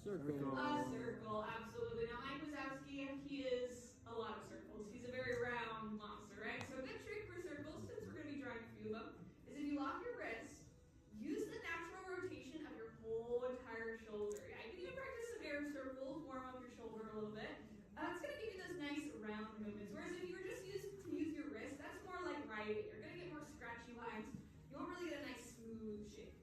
Circle. A circle, absolutely. Now Mike Wazowski, he is a lot of circles. He's a very round monster, right? So a good trick for circles, since we're going to be drawing a few of them, is if you lock your wrist, use the natural rotation of your whole entire shoulder. Yeah, you can even practice some air circles, warm up your shoulder a little bit. It's going to give you those nice round movements. Whereas if you were just used to use your wrist, that's more like writing. You're going to get more scratchy lines. You won't really get a nice smooth shape.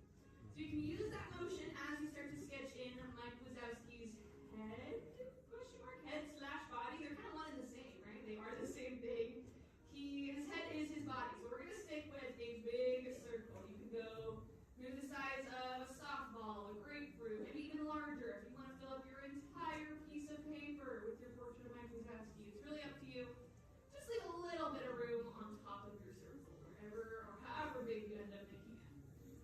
So you can use that motion as you start to sketch in Mike Wazowski's head, question mark, head slash body. They're kind of one and the same, right? They are the same thing. His head is his body. So we're going to stick with a big circle. You can go move the size of a softball, a grapefruit, maybe even larger if you want to fill up your entire piece of paper with your portrait of Mike Wazowski. It's really up to you. Just leave a little bit of room on top of your circle, wherever or however big you end up making it.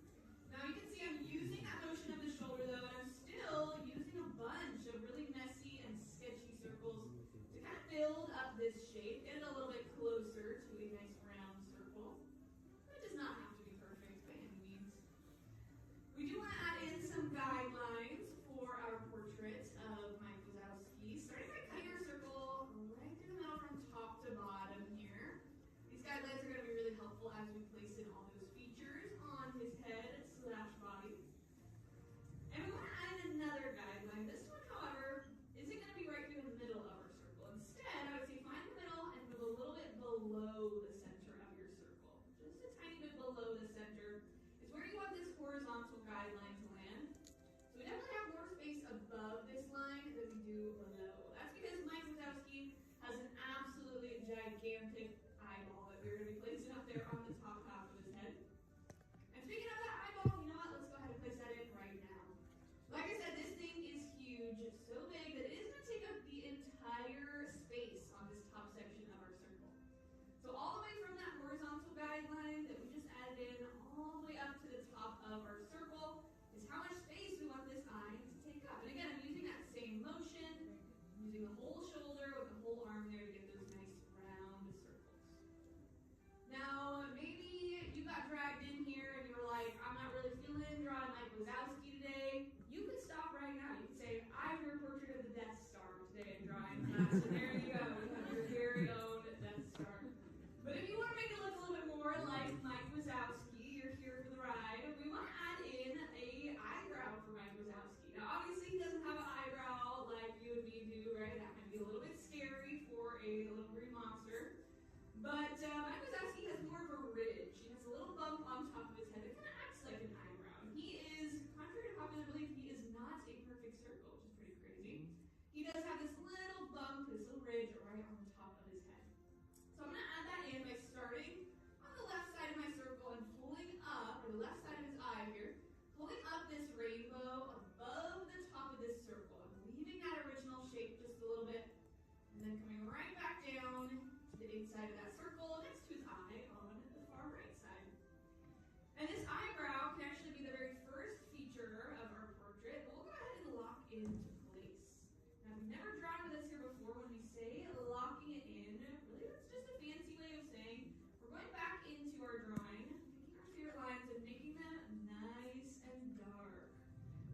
Now you can see I'm using that motion of the shoulder though, and I'm still using a bunch of really messy and sketchy circles to kind of build up this shape, get it a little bit closer to a nice round circle. It does not have to be perfect by any means. We do want to add in some guidelines for our portrait of Mike Wazowski. Starting by cutting our circle right through the middle from top to bottom here. These guidelines are going to be really helpful as we place in all those features on his head slash body. And we want to add in another guideline. This one, however, isn't going to be right through the middle of our circle. Instead, I would say find the middle and move a little bit below the center of your circle. Just a tiny bit below the center is where you want this horizontal guideline to land. So we definitely have more space above this line than we do below. That's because Mike Wazowski has an absolutely gigantic eyeball that we're going to be placing up there on the top half of his head. And speaking of that eyeball, you know what? Let's go ahead and place that in right now. Like I said, this thing is huge. It's so big that it is going to take up the entire space on this top section of our circle. So all the way from that horizontal guideline that we just added in, all the way up to the top of our circle, is how much space we want this eye to take up. And again, I'm using that same motion, using the whole shoulder with the whole arm there to get those nice round circles. Now, maybe you got dragged in here and you were like, I'm not really feeling drawing Mike Wazowski today. You can stop right now. You can say, I'm your portrait of the Death Star today in drawing class. And there you go. You have your very own Death Star. But if you want to make it look a little bit more like Mike Wazowski, you're here for the ride, we want to add in an eyebrow for Mike Wazowski. Now, obviously, he doesn't have an eyebrow like you and me do, right? That might be a little bit scary for a little green monster. But Mike Wazowski has more of a ridge. He has a little bump on top of his head that kind of acts like an eyebrow. He is, contrary to popular belief, he is not a perfect circle, which is pretty crazy. He does have this little bump, this little ridge right on the top of his head. So I'm going to add that in by starting on the left side of my circle and pulling up, or the left side of his eye here, pulling up this rainbow above the top of this circle. I'm leaving that original shape just a little bit, and then coming right back down to the inside of that circle next to his eye on the far right side. And this eyebrow can actually be the very first feature of our portrait, but we'll go ahead and lock into place. Now, we've never drawn with this here before. When we say locking it in, really that's just a fancy way of saying we're going back into our drawing, taking our favorite lines and making them nice and dark.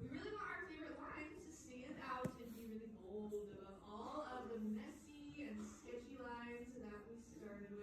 We really want our favorite lines to stand out and be really bold above all of the messy and sketchy lines that we started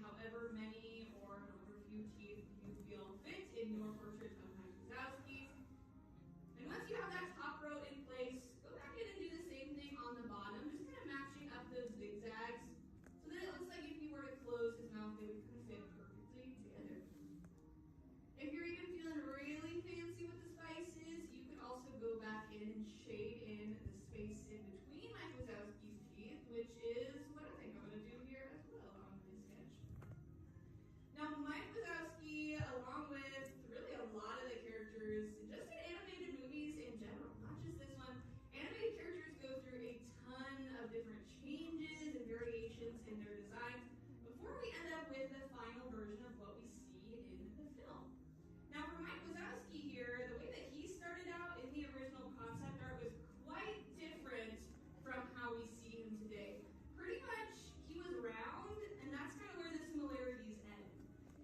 however many or however few teeth you feel fit in your portrait of Mike Wazowski. And once you have that top row in place, go back in and do the same thing on the bottom, just kind of matching up those zigzags so that it looks like if you were to close his mouth, they would kind of fit perfectly together. If you're even feeling really fancy with the spices, you could also go back in and shade in the space in between Mike Wazowski's teeth, which is what I think I'm going to do here as well on my sketch. Now, Mike Wazowski, along with really a lot of the characters, just in animated movies in general, not just this one, animated characters go through a ton of different changes and variations in their designs before we end up with the final version of what we see in the film. Now, for Mike Wazowski here, the way that he started out in the original concept art was quite different from how we see him today. Pretty much, he was round, and that's kind of where the similarities end.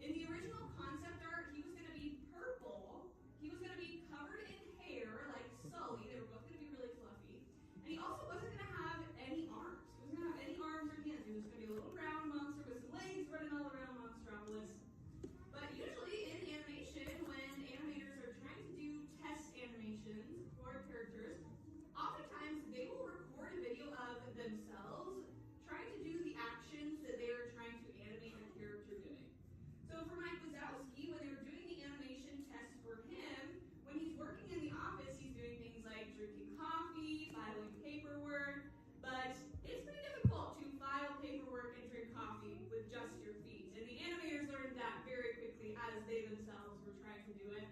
In the original concept art, he was going to be purple, he was going to be covered in hair like Sully, they were both going to be really fluffy, and he also wasn't going to have any arms. He wasn't going to have any arms or hands. He was going to be a little round monster with some legs running all around Monstropolis. But usually in animation, when animators are trying to do test animations for characters, oftentimes they will record a video of themselves trying to do the actions that they are trying to animate a character doing. So for Mike Wazowski, when they were doing the animation test for him, when he's working in the office, he's doing things like drinking coffee, filing paperwork, but it's pretty difficult to file paperwork and drink coffee with just your feet. And the animators learned that very quickly as they themselves were trying to do it.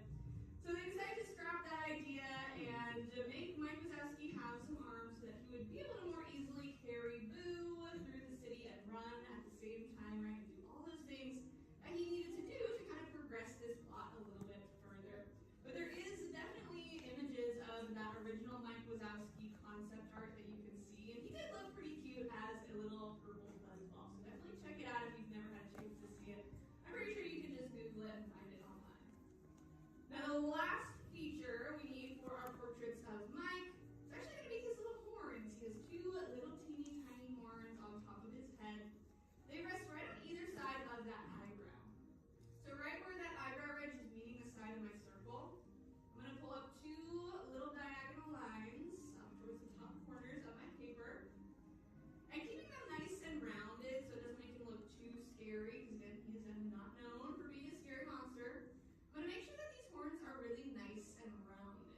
So they decided to scrap that idea and make Mike Wazowski have some arms so that he would be able to more easily carry Boo through the city and run at the same time, right? And do all those things that he needed to do to kind of progress this plot a little bit further. But there is definitely images of that original Mike Wazowski concept art that you can see, and he did look pretty cute as a little purple fuzzball. So definitely check it out if you've never had a chance to see it. I'm pretty sure you can just Google it and find it online. Now the last feature we need for our portraits of Mike is actually going to be his little horns. He has two little teeny tiny horns on top of his head. They rest right on either side of that eyebrow. So right where that eyebrow ridge is meeting the side of my circle, I'm going to pull up two little diagonal lines towards the top corners of my paper. And keeping them nice and rounded so it doesn't make him look too scary, because again, he is not known for being a scary monster. I'm going to make sure that these horns are really nice and rounded.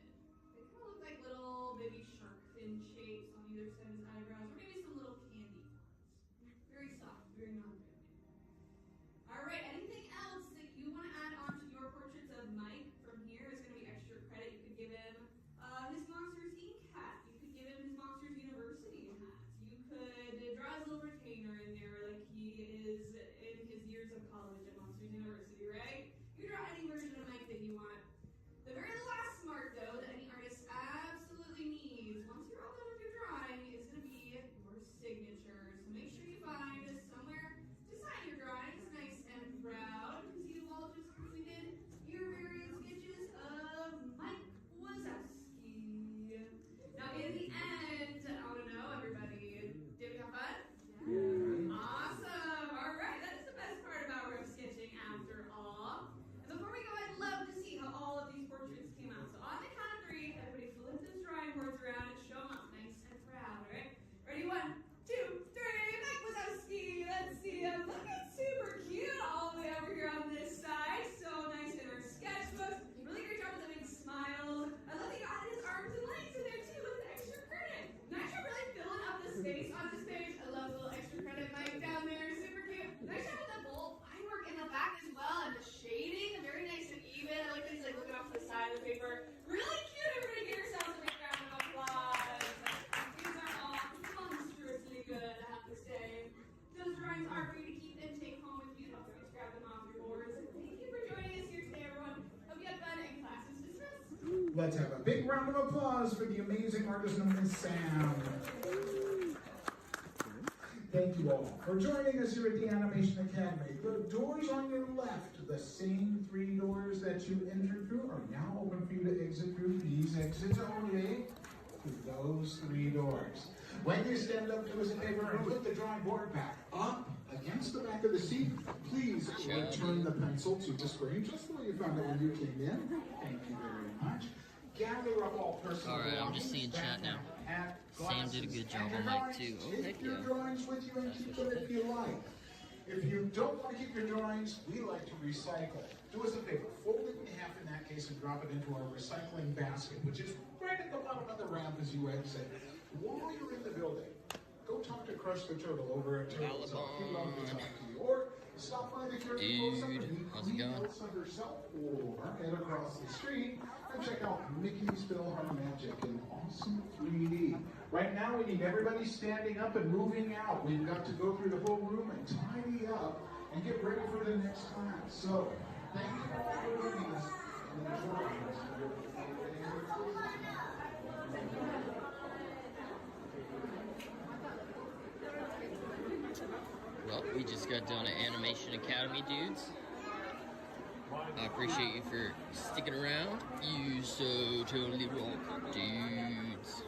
They kind of look like little baby shark fin shapes on either side of his eyebrows, or maybe some little candy horns. Very soft, very non-threatening. Alright, anything else that you want to add on to your portraits of Mike from here is going to be extra credit. You could give him his Monsters Inc. hat. You could give him his Monsters University hat. You could draw his little retainer in there like he is in his years of college at Monsters University, right? You draw any version of Mike that you want. The very last mark, though, that any artist absolutely needs, once you're all done with your drawing, is going to be your signature. So make sure you find somewhere to sign your drawings nice and proud, because you've all just completed your various sketches of Mike Wazowski. Now, in the end, I want to know, everybody, did we have fun? Yeah. Awesome. All right, that's the best part about rough sketching after all. And before we go, I'd love to see how all of these portraits came out. So on the count of three, everybody flip those drawing boards around and show them up nice and proud, all right? Ready? 1, 2, 3. Mike Wazowski. Let's see him. Looking super cute all the way over here on this side. So nice in our sketchbooks. Really great job with the big smiles. I love that he got his arms and legs in there too with the extra credit. Nice job really filling up the space on this page. I love the little extra credit Mike down there. Super cute. Nice job with the bold line work in the back as well, and the shading. Very nice and even. I like that he's like looking off to the side of the paper. Really cute. Everybody give yourselves a big round of applause. These are all monstrously good, I have to say. Those drawings are for you to keep and take home with you. Don't forget to grab them off your boards. Thank you for joining us here today, everyone. Hope you had fun, and class is dismissed. Let's have a big round of applause for the amazing artist known as Sam. Thank you all for joining us here at the Animation Academy. The doors on your left, the same 3 doors that you entered through, are now open for you to exit through. Please exit only through those 3 doors. When you stand up to us in paper and put the drawing board back up against the back of the seat. Please return the pencil to the screen, just the way you found it when you came in. Thank you very much. Gather up all personal Alright, I'm just seeing chat now. Sam did a good job on mic too. Oh, heck Take your yeah. drawings with you and keep them if you like. If you don't want to keep your drawings, we like to recycle. Do us a favor, fold it in half in that case and drop it into our recycling basket, which is right at the bottom of the ramp as you exit. While you're in the building, go talk to Crush the Turtle over at Turtles. He'd love to talk to you. Or stop by the Carefree Close Up and meet how's it Queen going? Elsa herself, or head across the street and check out Mickey's PhilharMagic in awesome 3D. Right now, we need everybody standing up and moving out. We've got to go through the whole room and tidy up and get ready for the next class. So, thank you all for joining us. Well, we just got done at Animation Academy, dudes. I appreciate you for sticking around. You so totally rock, dudes.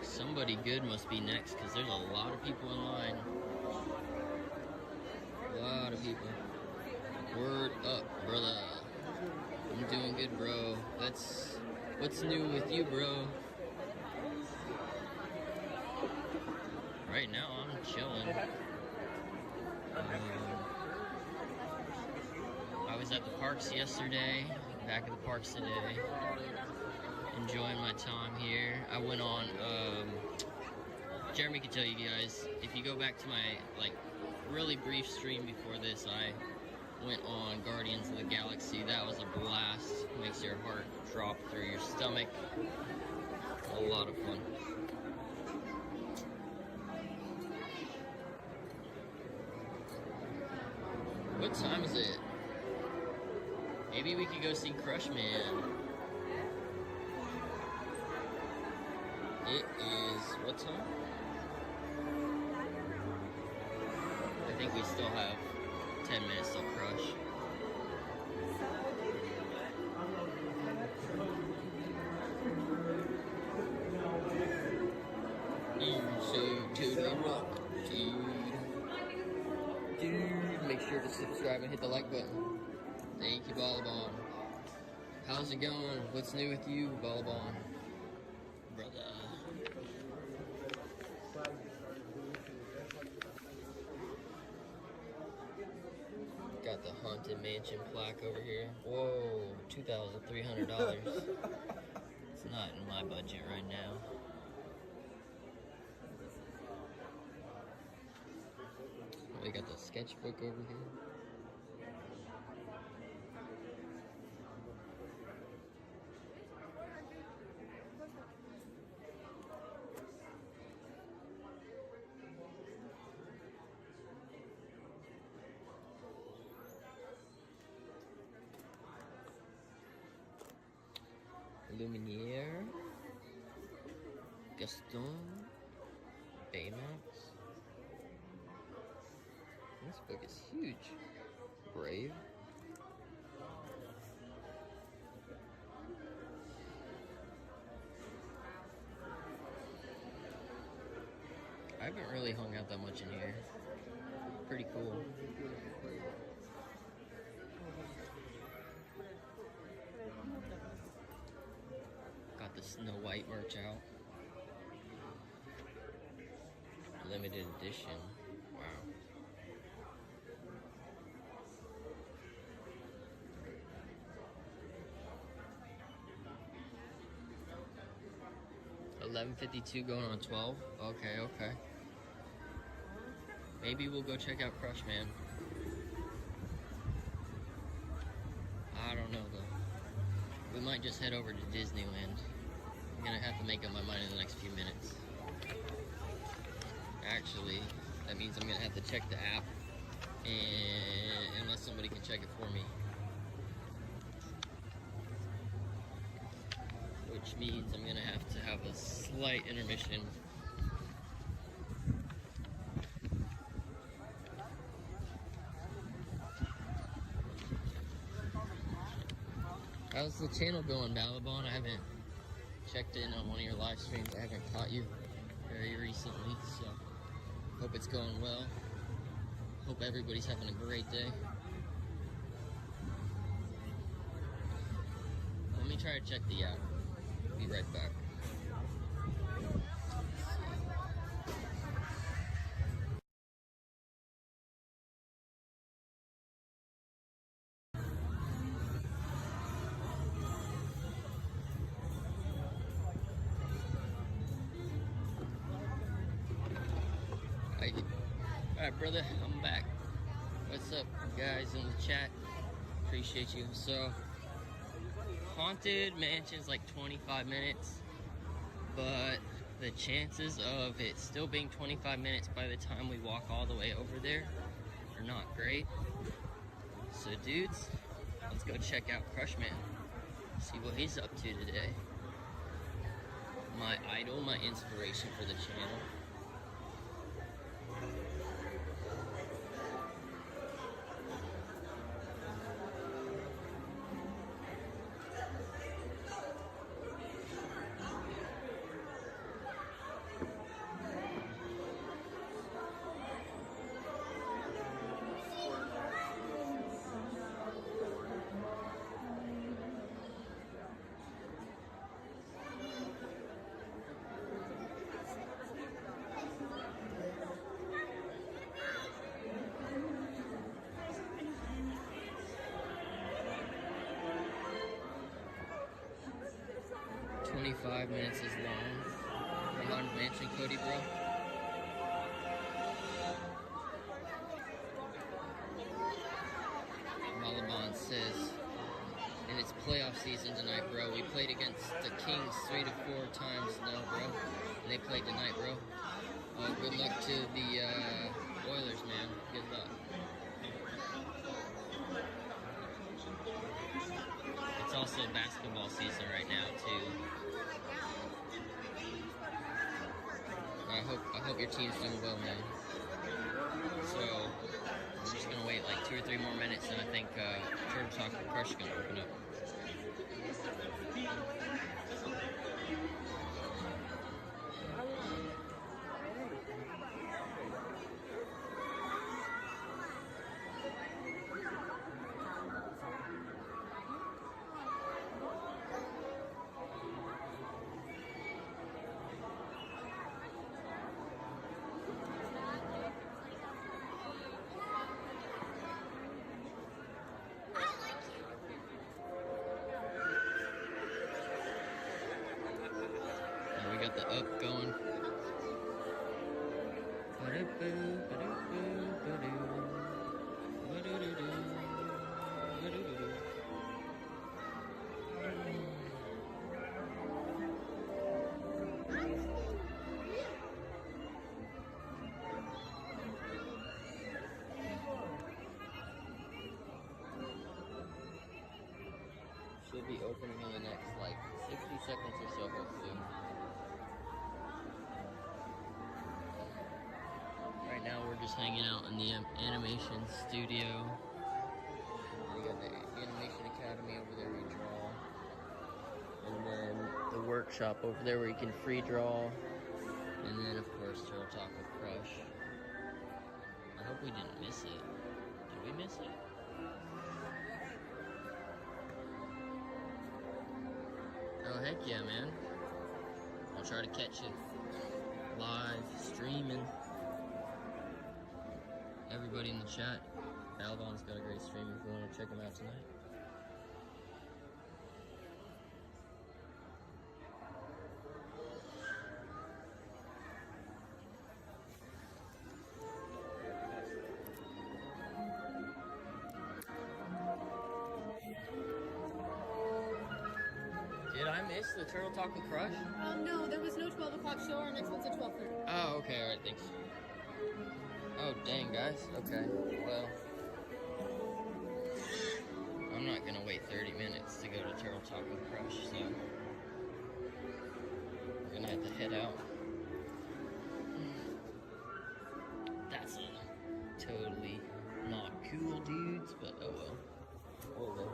Somebody good must be next, because there's a lot of people in line. A lot of people. Word up, brother. I'm doing good, bro. What's new with you, bro? Right now, I'm chilling. I was at the parks yesterday, back at the parks today, enjoying my time here. I went on, Jeremy can tell you guys, if you go back to my, really brief stream before this, I went on Guardians of the Galaxy. That was a blast. Makes your heart drop through your stomach. A lot of fun. What time is it? Maybe we could go see Crush Man. It is, what time? I think we still have 10 minutes till Crush. You so totally rock, dude. Dude, make sure to subscribe and hit the like button. Thank you, Ballabon. How's it going? What's new with you, Ballabon? Brother. Got the Haunted Mansion plaque over here. Whoa, $2,300. It's not in my budget right now. We got the sketchbook over here. Lumiere, Gaston, Baymax. This book is huge. Brave. I haven't really hung out that much in here. Pretty cool. Got the Snow White merch out. Limited edition. Wow. $11.52 going on 12. Okay. Maybe we'll go check out Crush Man. I don't know though. We might just head over to Disneyland. I'm gonna have to make up my mind in the next few minutes. Actually, that means I'm gonna have to check the app, and unless somebody can check it for me. Which means I'm gonna have to have a slight intermission. How's the channel going, Ballabon? I haven't checked in on one of your live streams. I haven't caught you very recently, so hope it's going well. Hope everybody's having a great day. Let me try to check the app. Be right back. Alright, brother, I'm back. What's up, guys in the chat? Appreciate you. So, Haunted Mansion's like 25 minutes, but the chances of it still being 25 minutes by the time we walk all the way over there are not great. So, dudes, let's go check out Crushman. See what he's up to today. My idol, my inspiration for the channel. Five minutes is long. For Haunted Mansion, Cody, bro. Malabon says, and it's playoff season tonight, bro. We played against the Kings 3 to 4 times now, bro. And they played tonight, bro. Good luck to the Oilers, man. Good luck. It's also basketball season right now, too. I hope your team's doing well, man. So, I'm just gonna wait like 2 or 3 more minutes, and I think Turtle Talk with Crush is gonna open up. Got the up going. Should be opening in the next like 60 seconds or so, hopefully. Right now we're just hanging out in the animation studio. We got the Animation Academy over there we draw. And then the workshop over there where you can free draw. And then of course Turtle Talk with Crush. I hope we didn't miss it. Did we miss it? Oh heck yeah, man. I'll try to catch it live streaming. Everybody in the chat, Balvon's got a great stream if you want to check him out tonight. Did I miss the Turtle Talk with Crush? No, there was no 12 o'clock show. Our next one's at 12:30. Oh, okay, alright, thanks. Oh, dang, guys. Okay, well, I'm not gonna wait 30 minutes to go to Turtle Talk with Crush, so we're gonna have to head out. That's totally not cool, dudes, but oh well. Oh well.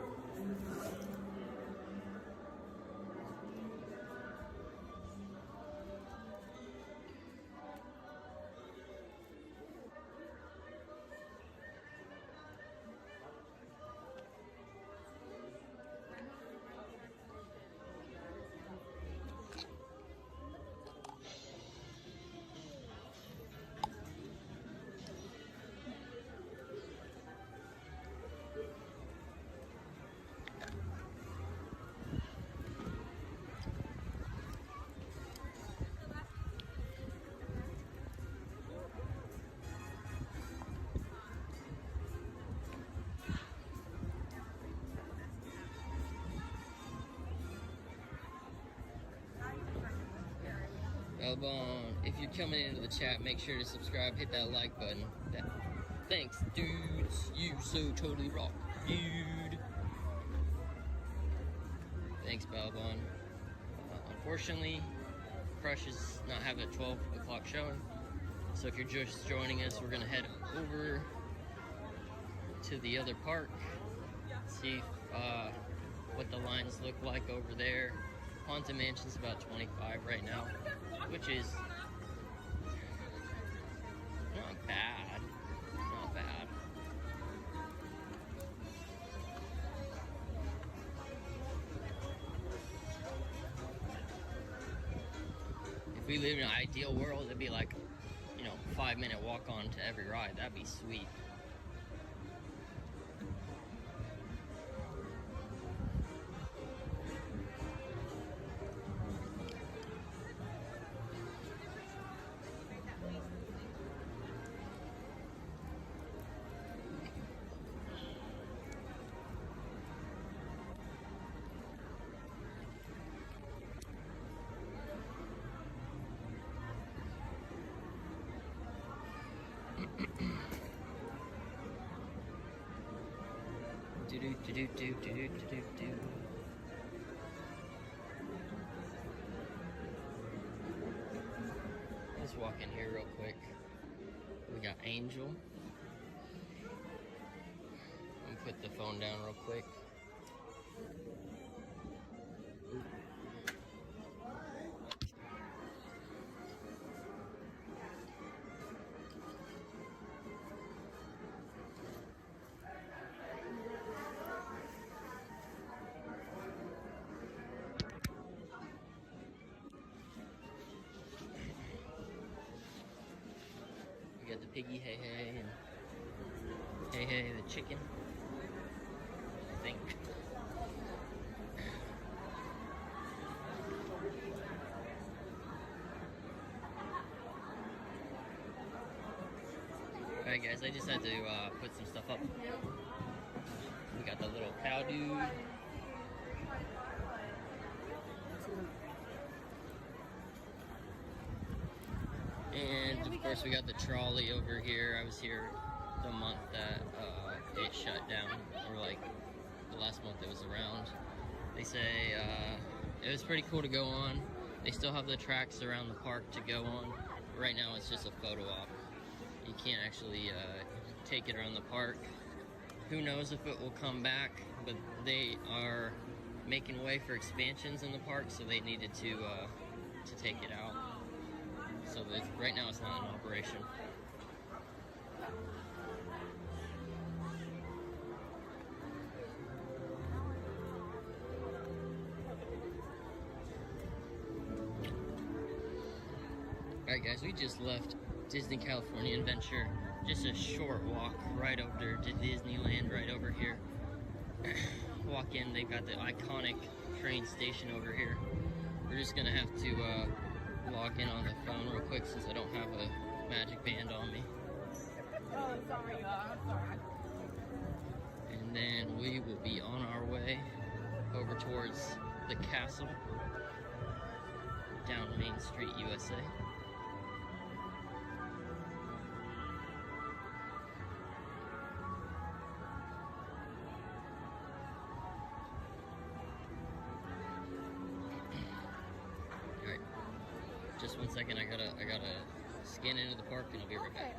Elbon, if you're coming into the chat, make sure to subscribe, hit that like button. Thanks, dudes. You so totally rock, dude. Thanks, Balbon. Unfortunately, Crush is not having a 12 o'clock showing. So if you're just joining us, we're gonna head over to the other park, see what the lines look like over there. Haunted Mansion's about 25 right now, which is not bad, not bad. If we lived in an ideal world, it'd be like, you know, 5-minute walk on to every ride. That'd be sweet. Let's walk in here real quick. We got Angel. I'm gonna put the phone down real quick. We got the piggy, Hey Hey, and Hey Hey the chicken, I think. Alright guys, I just had to put some stuff up. We got the little cow dude. And of course we got the trolley over here. I was here the month that it shut down, or like the last month it was around. They say it was pretty cool to go on. They still have the tracks around the park to go on. Right now it's just a photo op. You can't actually take it around the park. Who knows if it will come back, but they are making way for expansions in the park, so they needed to take it out. So that right now it's not in operation. Alright guys, we just left Disney California Adventure. Just a short walk right over to Disneyland right over here. Walk in, they've got the iconic train station over here. We're just gonna have to log in on the phone real quick since I don't have a magic band on me. Oh, sorry, I'm sorry. And then we will be on our way over towards the castle down Main Street, USA. Alright, just 1 second, I gotta scan into the park and I'll be right back.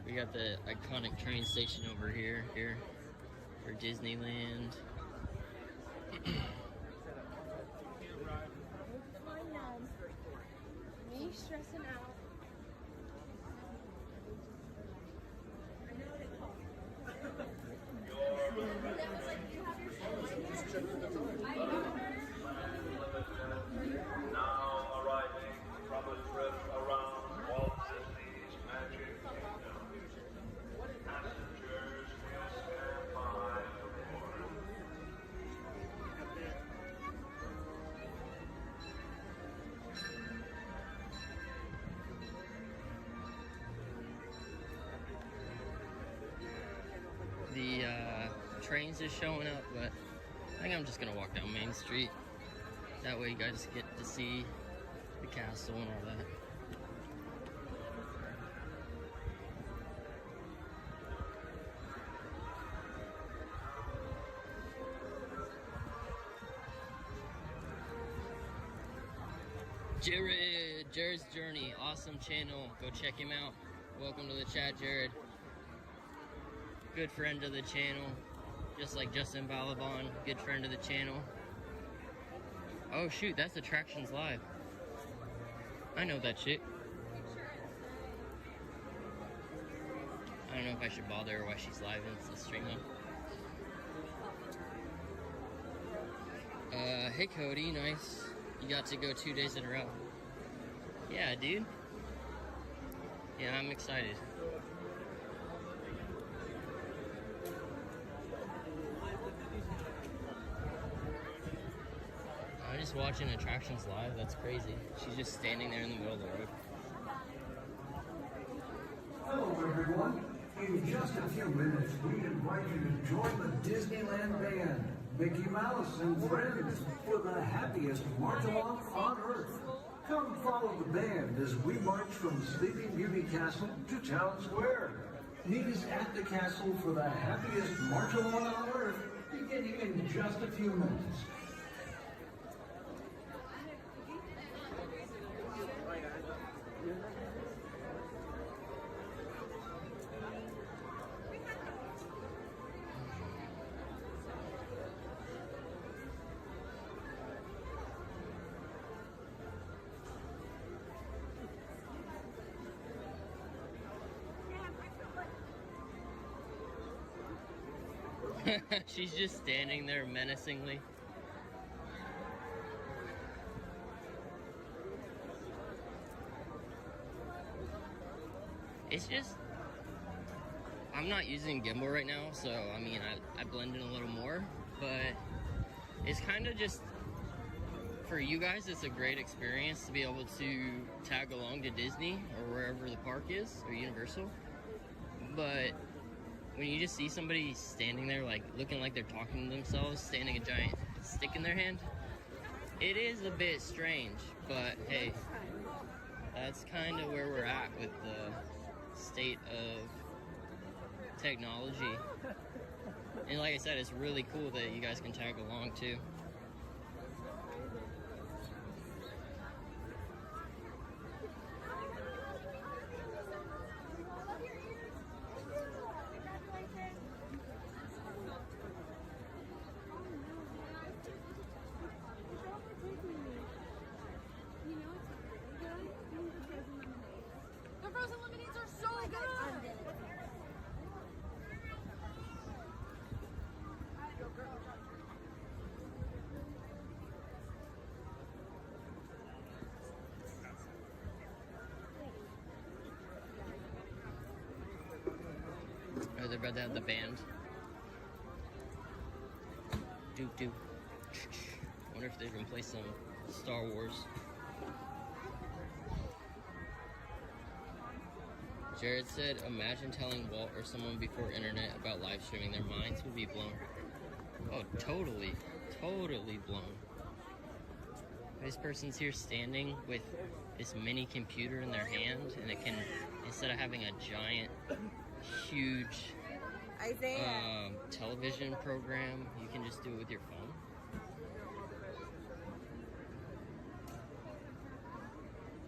We got the iconic train station over here for Disneyland. Me stressing out. Now arriving from a trip around Walt Disney's Magic Kingdom. Passengers will stand by for more. The trains is showing up, but I think I'm just gonna walk down Main Street. That way you guys get to see the castle and all that. Jared's Journey, awesome channel. Go check him out. Welcome to the chat, Jared. Good friend of the channel, just like Justin Balabon, good friend of the channel. Oh shoot, that's Attractions Live. I know that shit. I don't know if I should bother her while she's live in the stream though. Hey Cody, nice. You got to go 2 days in a row. Yeah, dude. Yeah, I'm excited. I'm just watching Attractions Live. That's crazy. She's just standing there in the middle of the road. Hello, everyone. In just a few minutes, we invite you to join the Disneyland Band, Mickey Mouse and Friends, for the happiest march-along on Earth. Come follow the band as we march from Sleeping Beauty Castle to Town Square. Meet us at the castle for the happiest march-along on Earth, beginning in just a few minutes. She's just standing there menacingly. It's just, I'm not using gimbal right now, so I mean, I blend in a little more, but it's kind of just, for you guys, it's a great experience to be able to tag along to Disney or wherever the park is, or Universal. But when you just see somebody standing there, like, looking like they're talking to themselves, standing a giant stick in their hand, it is a bit strange, but hey, that's kind of where we're at with the state of technology. And like I said, it's really cool that you guys can tag along too. The frozen lemonades are so good. Oh, they're about to have the band. Doop doop. Wonder if they're gonna play some Star Wars. Jared said, imagine telling Walt or someone before internet about live streaming. Their minds would be blown. Oh, totally. Totally blown. This person's here standing with this mini computer in their hand, and it can, instead of having a giant, huge television program, you can just do it with your phone.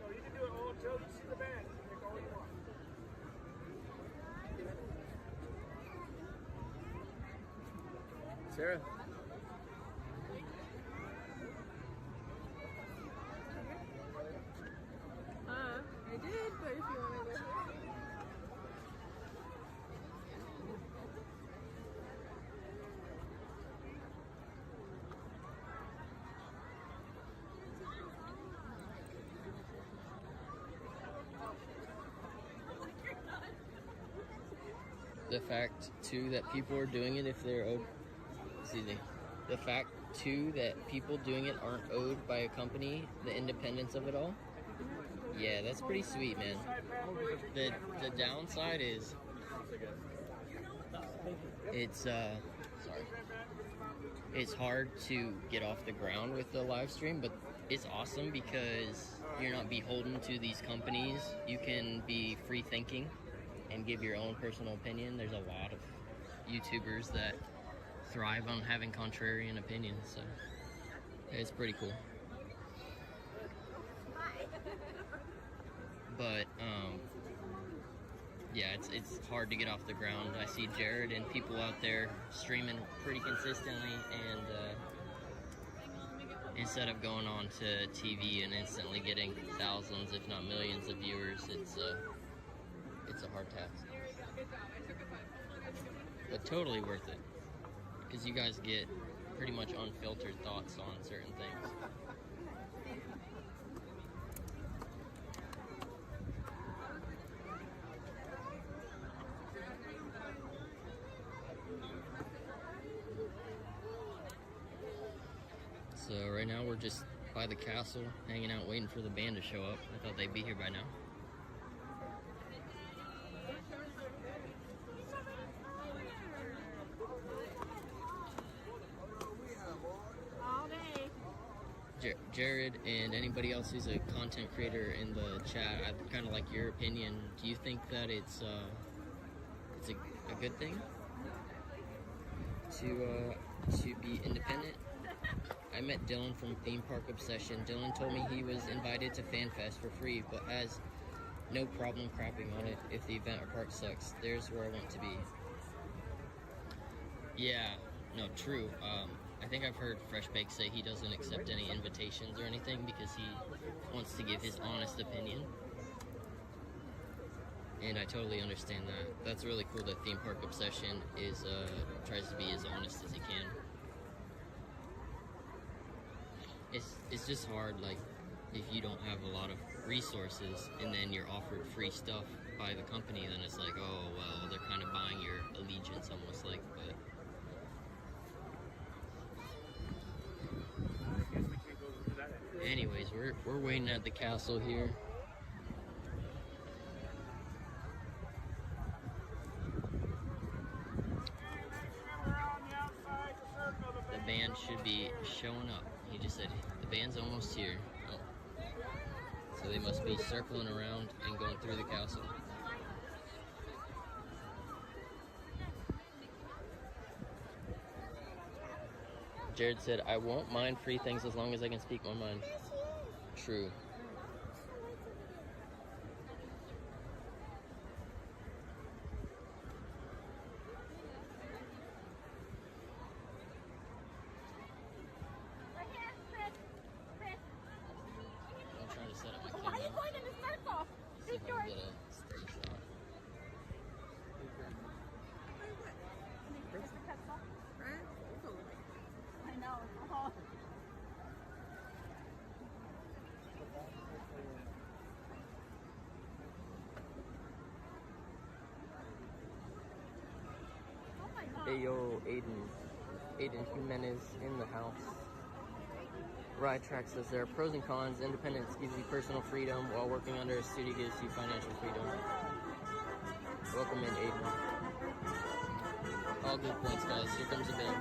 So you can do it all until you see the band. You can pick all you want. Sarah? I did, but if you want to go. The fact, too, that people are doing it if they're owed, excuse me, the fact, too, that people doing it aren't owed by a company, the independence of it all, yeah, that's pretty sweet, man. The downside is, it's, sorry, it's hard to get off the ground with the live stream, but it's awesome because you're not beholden to these companies. You can be free thinking and give your own personal opinion. There's a lot of YouTubers that thrive on having contrarian opinions, so it's pretty cool. But yeah, it's hard to get off the ground. I see Jared and people out there streaming pretty consistently, and instead of going on to TV and instantly getting thousands, if not millions of viewers, it's a hard task. But totally worth it, because you guys get pretty much unfiltered thoughts on certain things. So right now we're just by the castle, hanging out, waiting for the band to show up. I thought they'd be here by now. All day. Jared and anybody else who's a content creator in the chat, I'd kind of like your opinion. Do you think that it's a good thing to be independent? I met Dylan from Theme Park Obsession. Dylan told me he was invited to FanFest for free, but has no problem crapping on it if the event or park sucks. There's where I want to be. Yeah, no, true. I think I've heard Fresh Bake say he doesn't accept any invitations or anything because he wants to give his honest opinion. And I totally understand that. That's really cool that Theme Park Obsession is tries to be as honest as he can. It's just hard, like, if you don't have a lot of resources and then you're offered free stuff by the company, then it's like, oh, well, they're kind of buying your allegiance almost, like, but... Anyways, we're waiting at the castle here. The band should be showing up. He just said the band's almost here. Oh. So they must be circling around and going through the castle. Jared said, I won't mind free things as long as I can speak my mind. True. I'm trying to set up my camera. Why are you going in a circle? See if I can get a steady shot. I know. Oh. Hey yo, Aiden Jimenez in the house. Ride Track says there are pros and cons. Independence gives you personal freedom, while working under a city gives you financial freedom. Welcome in, Aiden. All good points, guys. Here comes the band.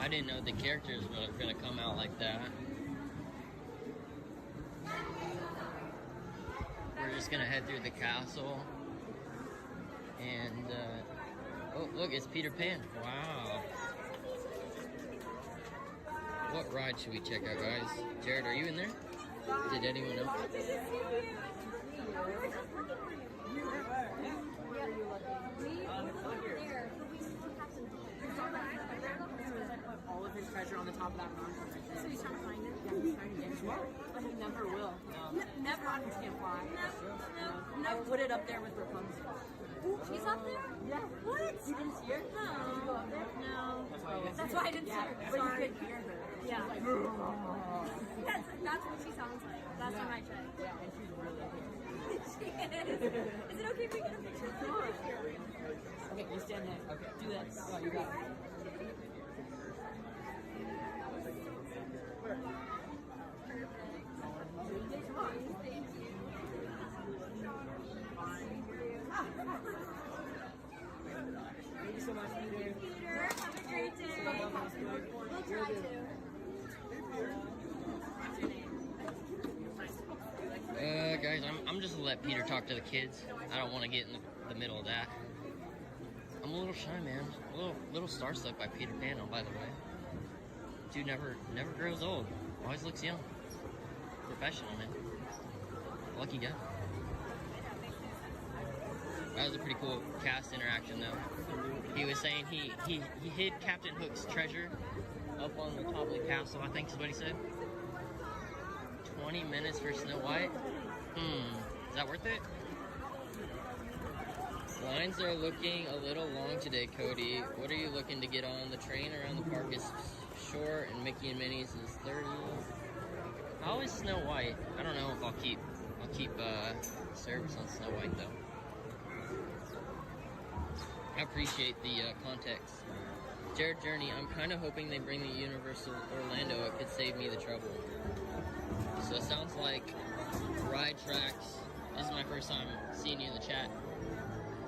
didn't know the characters were gonna come out like that. We're just gonna head through the castle. And, oh, look, it's Peter Pan. Wow. What ride should we check out, guys? Jared, are you in there? Did anyone know? All of his treasure on the top of that mountain. So he's trying to find it? Yeah, he's trying to get it. But he never will. No. Never. Dragons can't fly. No. I put it up there with Rapunzel. She's up there? Yeah. What? You didn't see her? No. Did you go up there? No. That's why I didn't see her. But you could hear her. Yeah. Like, That's what she sounds like. Last time I checked. yeah, and she's really good. She is. Is it okay if we get a picture? Okay, you stand there. Okay. Do that. Oh, you got it. Thank you so much, Peter. Peter, have a great day. We'll try to. Guys, I'm just gonna let Peter talk to the kids. I don't want to get in the middle of that. I'm a little shy, man. A little starstruck by Peter Pan, by the way. Dude never grows old. Always looks young. Professional, man. Lucky guy. That was a pretty cool cast interaction, though. He was saying he hid Captain Hook's treasure up on the top of the castle, I think is what he said. 20 minutes for Snow White? Is that worth it? Lines are looking a little long today, Cody. What are you looking to get on? The train around the park is short, and Mickey and Minnie's is 30. How is Snow White? I don't know if I'll keep service on Snow White though. I appreciate the context. Jared Journey, I'm kind of hoping they bring the Universal Orlando. It could save me the trouble. So it sounds like Ride Tracks. This is my first time seeing you in the chat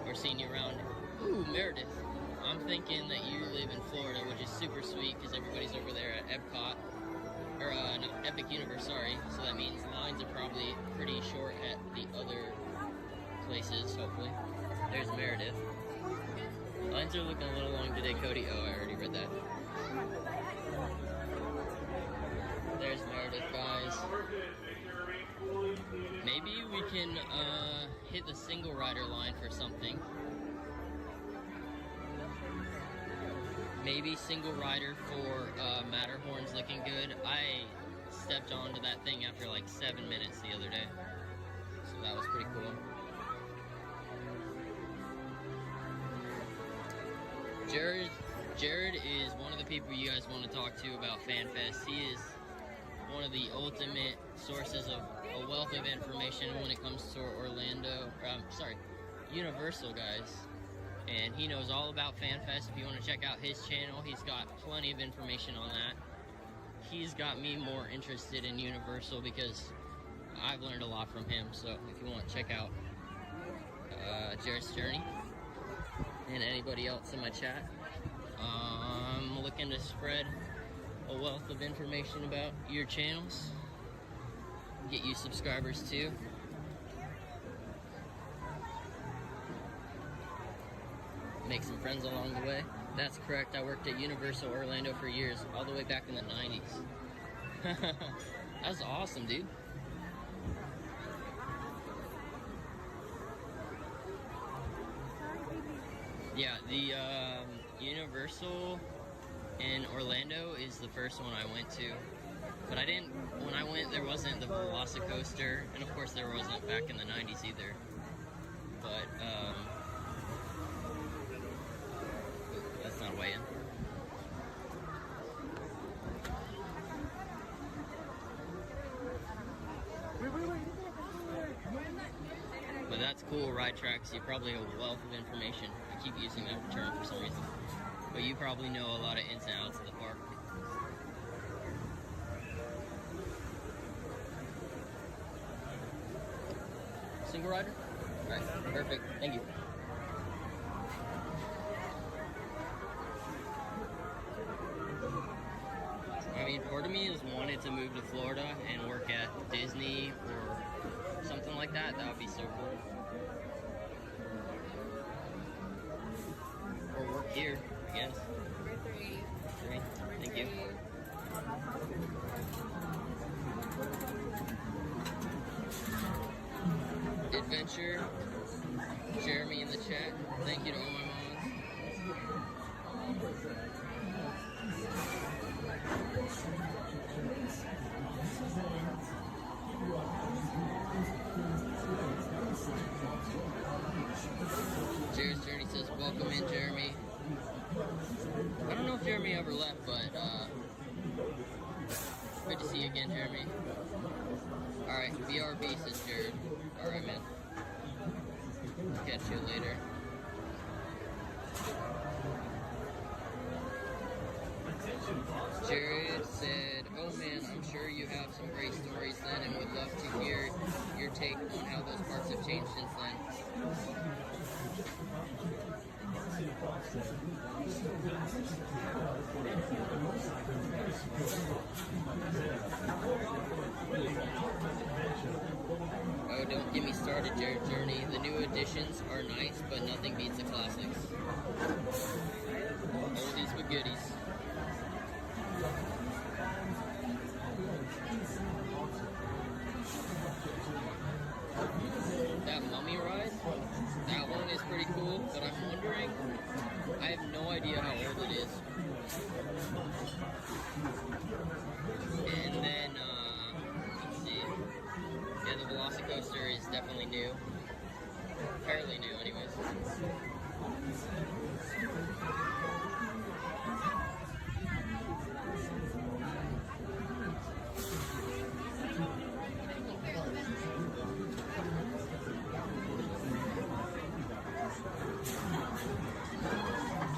or seeing you around. Ooh, Meredith. I'm thinking that you live in Florida, which is super sweet because everybody's over there at Epcot. Or, no, Epic Universe, sorry. So that means lines are probably pretty short at the other places, hopefully. There's Meredith. Lines are looking a little long today, Cody. Oh, I already read that. There's Meredith, guys. Maybe we can hit the single rider line for something. Maybe single rider for Matterhorn's looking good. I stepped onto that thing after like 7 minutes the other day. So that was pretty cool. Jared is one of the people you guys want to talk to about FanFest. He is one of the ultimate sources of a wealth of information when it comes to Universal, guys. And he knows all about FanFest. If you want to check out his channel, he's got plenty of information on that. He's got me more interested in Universal because I've learned a lot from him. So if you want to check out Jared's Journey and anybody else in my chat, I'm looking to spread a wealth of information about your channels, get you subscribers too. Make some friends along the way. That's correct. I worked at Universal Orlando for years, all the way back in the 90s. That's awesome, dude. Yeah, the Universal in Orlando is the first one I went to. But when I went, there wasn't the Velocicoaster, and of course there wasn't back in the 90s either. But, that's not a way in. But that's cool, Ride Tracks. You probably have a wealth of information. I keep using that term for some reason. But you probably know a lot of ins and outs of the park. Single rider? Alright, perfect. Thank you. part of me has wanted to move to Florida and work at Disney or something like that. That would be so cool. Or work here, I guess. Number 3. 3. Thank you. Adventure. Jeremy in the chat. Thank you to all my moms. Jared's Journey says, welcome in, Jeremy. I don't know if Jeremy ever left, but good to see you again, Jeremy. Alright, BRB says Jared. Alright, man. Catch you later. Jared said, oh man, I'm sure you have some great stories then and would love to hear your take on how those parks have changed since then. Oh, don't get me started, Jared Journey. The new additions are nice, but nothing beats the classics. Oldies but goodies. That mummy ride, that one is pretty cool, but I'm wondering, I have no idea how old it is. And then, let's see, yeah, the Velocicoaster is definitely new, fairly new anyways.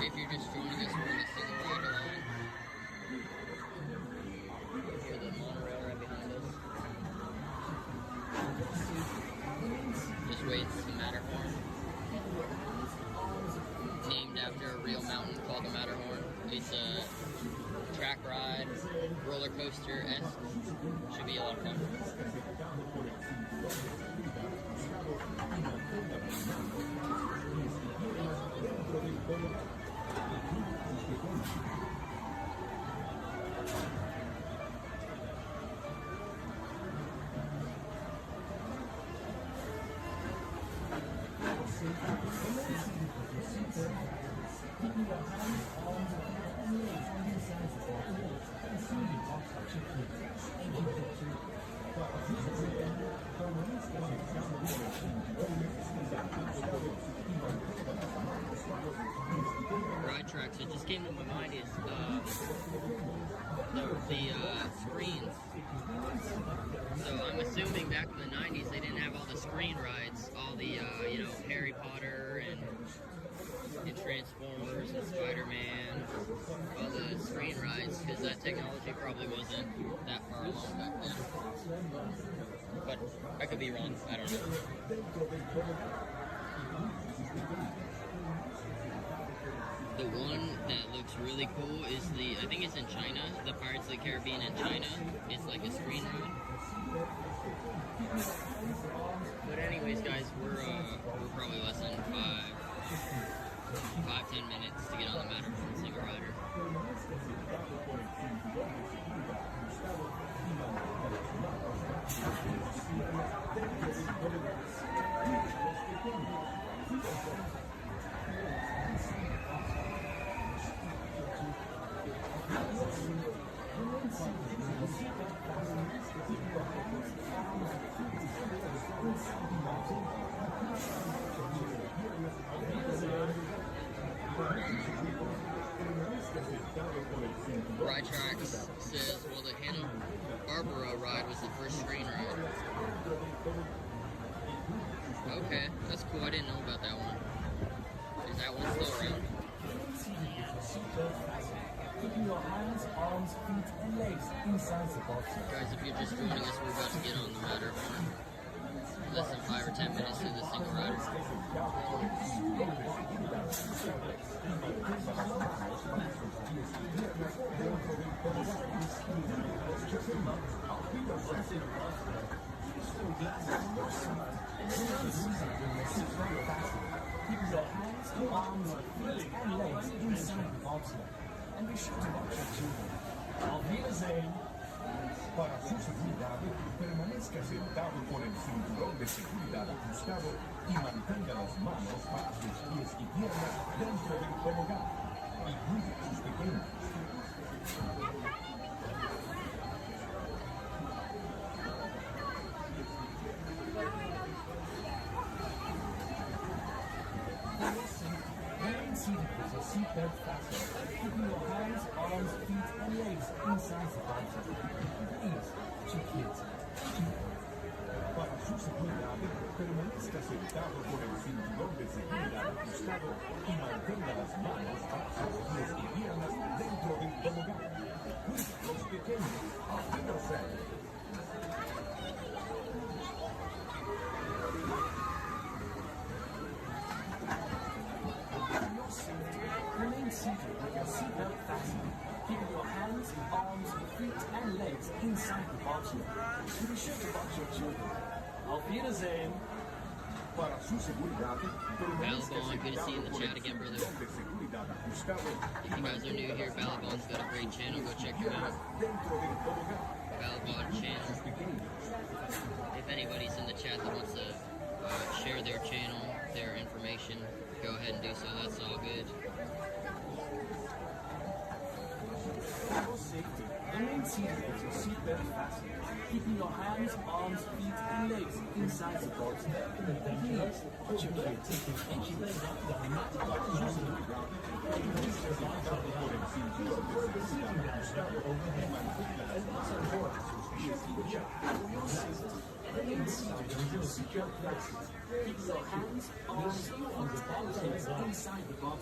If you're just joining us, we're in the single rider line. You hear the monorail right behind us. Just wait, it's the Matterhorn. Named after a real mountain called the Matterhorn. It's a track ride, roller coaster-esque. Should be a lot of fun. Ride tracks, it just came to my mind is the screens. So I'm assuming back in the 90s they didn't have all the screen rides, all the you know, Harry Potter and Transformers and Spider-Man, all the screen rides, because that technology probably wasn't that far along back then. But I could be wrong, I don't know. The one that looks really cool is the, I think it's in China, the Pirates of the Caribbean in China. It's like a screen ride. But anyways, guys, we're probably less than 5-10 minutes to get on the Matterhorn single rider. Ride Tracks says, well, the Hanna-Barbera ride was the first screen ride. Okay, that's cool. I didn't know about that one. Is that one still around? Keeping your hands, arms, feet, and legs inside the box. Guys, if you're just joining us, we're about to get on the Matterhorn. Less than 5 or 10 minutes to the single rider. Puma, auf Wiedersehen. Peaceful glasses in your seat. Enjoy the season with the seatbelt fasten. Keep your hands, arms, feet, and legs inside the bobsled. And be sure to watch your children. Auf Wiedersehen. Para su seguridad, permanezca sentado con el cinturón de seguridad ajustado y mantenga las manos para sus pies y piernas dentro del tobogán. Y cuide a sus pequeños. Remain seated with your seatbelt fastened, keeping your hands, arms, feet, and legs inside the bobsled. Please, chiquitos, para su seguridad, permanezca sentado con el cinturón de seguridad ajustado y mantenga las manos para sus pies y piernas dentro del tobogán. Cuide a los pequeños. Auf Wiedersehen. Remain seated with your seatbelt fastened, keeping your hands, arms, feet, and legs inside the bobsled. And be sure to watch your children. Auf Wiedersehen. Para su seguridad, Balabon, good to see you in the chat again, brother. If you guys are new here, Balabon's got a great channel. Go check him out. Balabon channel. If anybody's in the chat that wants to share their channel, their information, go ahead and do so. That's all good. For your safety, remain seated with your seatbelt fastened, keeping your hands, arms, feet, and legs inside the box. Please, put your kids. Thank you. Remain seated with your seatbelt fastened, keeping your hands, arms, feet, and legs inside the box.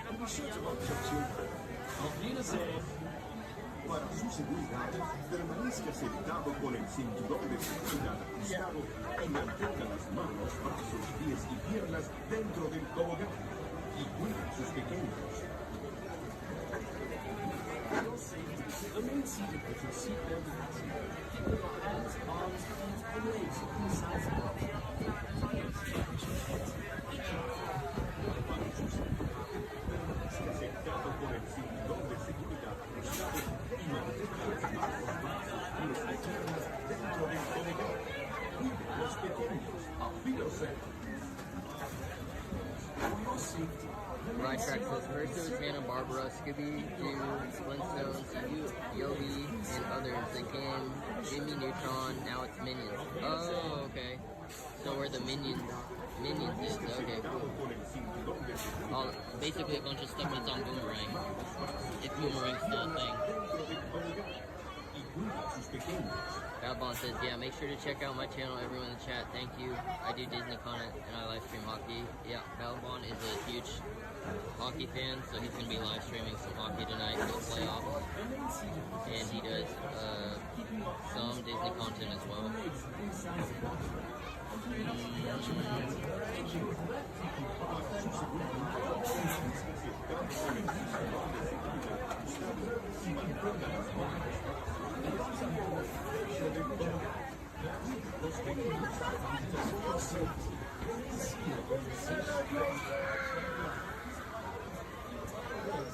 And be sure to watch your children. Auf Wiedersehen. Para su seguridad, permanezca sentado con el cinturón de seguridad ajustado y mantenga las manos, brazos, pies y piernas dentro del tobogán. Y cuide a sus pequeños. For your safety, remain seated with your seatbelt fastened, keeping your hands, arms, feet, and legs inside the box. Para su seguridad, permanezca sentado con el cinturón de seguridad ajustado y mantenga las manos, brazos, pies y piernas dentro del tobogán. Cuide a los pequeños. Auf Wiedersehen. For your safety. Right Track says, first it was Hanna-Barbera, Scooby-Doo, Flintstones, Yogi, and others. Again, Jimmy Neutron, now it's Minions. Oh, okay. So where the Minions is. Okay, cool. Basically a bunch of stuff that's on Boomerang. If Boomerang's still a thing. Balbon says, yeah, make sure to check out my channel, everyone in the chat. Thank you. I do Disney content and I live stream hockey. Yeah, Balbon is a huge hockey fan, so he's going to be live streaming some hockey tonight for the playoffs. And he does some Disney content as well.